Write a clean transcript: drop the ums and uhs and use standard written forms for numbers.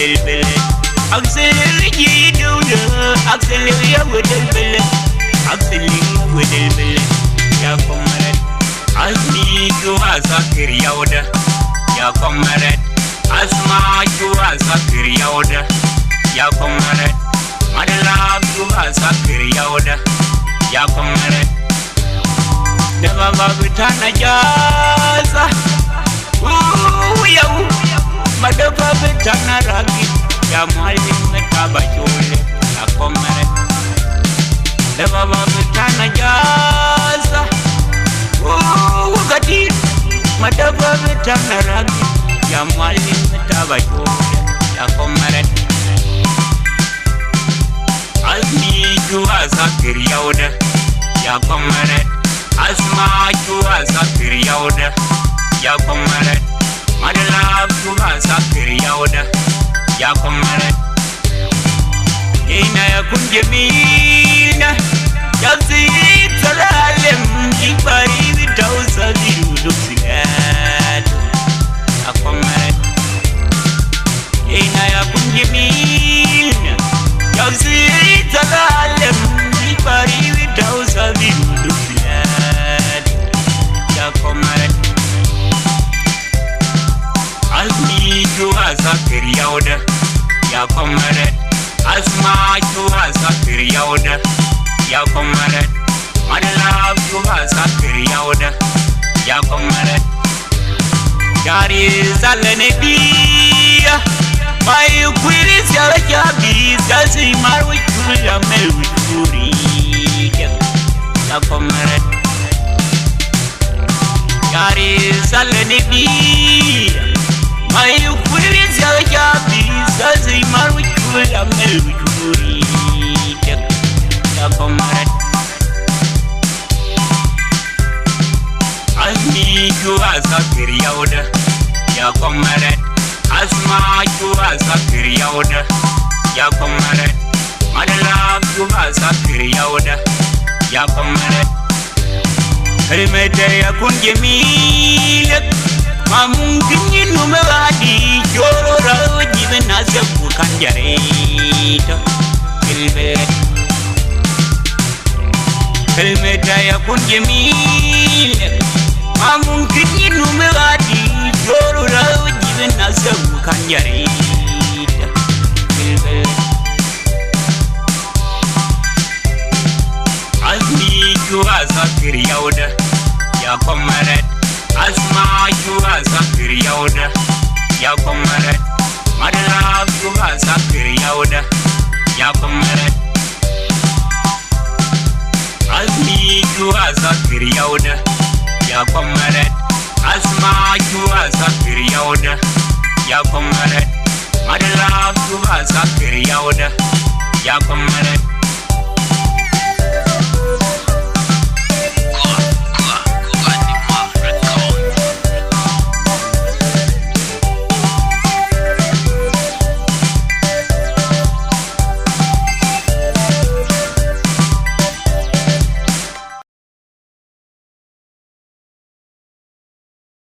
البلد أغسل جيدونا أغسل يا ود البلد أغسل ود البلد يا قمرت عزمي جوا سكر يا ودا يا قمرت أسمع جوا سكر يا ودا يا قمرت مدلاب جوا سكر يا ودا يا قمرت دما بابتنا جازا يو مدفع بتنا راجي يا معلم متابعوني يا قمرت دما بابتنا جازا وقدير مدفع بتنا راجي يا معلم متابعوني يا قمرت عزمي جوا سكر يا ودا يا قمرت أسمع جوا سكر يا ودا يا قمرت مدلاب جوا سكر يا ودا يا قمرت هنا يكون جميلنا يزيد سلالم جباري توصلي ودوسيات يا قمرت هنا يكون جميلنا يزيد سلالم جباري توصلي ودوسيات يا قمرت عزمي جوا سكر يا ودا يا قمرت أسمع جوا سكر يا ودا يا قمرت مدلاب جوا سكر يا ودا يا قمرت جاري زلني بيا ما يقولي سيا بيا زي ما ويقول يا ملوي يا قمرت جاري زلني بيا ما يقولي سيا بيا زي ما ويقول يا ملوي يا قمرت عزمي جوا سكر يا ودا يا قمرت أسمع جوا سكر يا ودا يا قمرت مدلاب جوا سكر يا ودا يا قمرت كلمة يكون جميل ما ممكن ينوم غادي جورو راوجي بناسب وكان جريت كلمة يكون جميل ما ممكن ينوم غادي جورو راوجي بناسب وكان جريت عزمي جوا سكر يا ودا يا قمرت أسمع جوا سكر يا ودا يا قمرت مدلاب جوا سكر يا ودا يا قمرت عزمي جوا سكر يا ودا يا قمرت أسمع جوا سكر يا ودا يا قمرت مدلاب جوا سكر يا ودا يا قمرت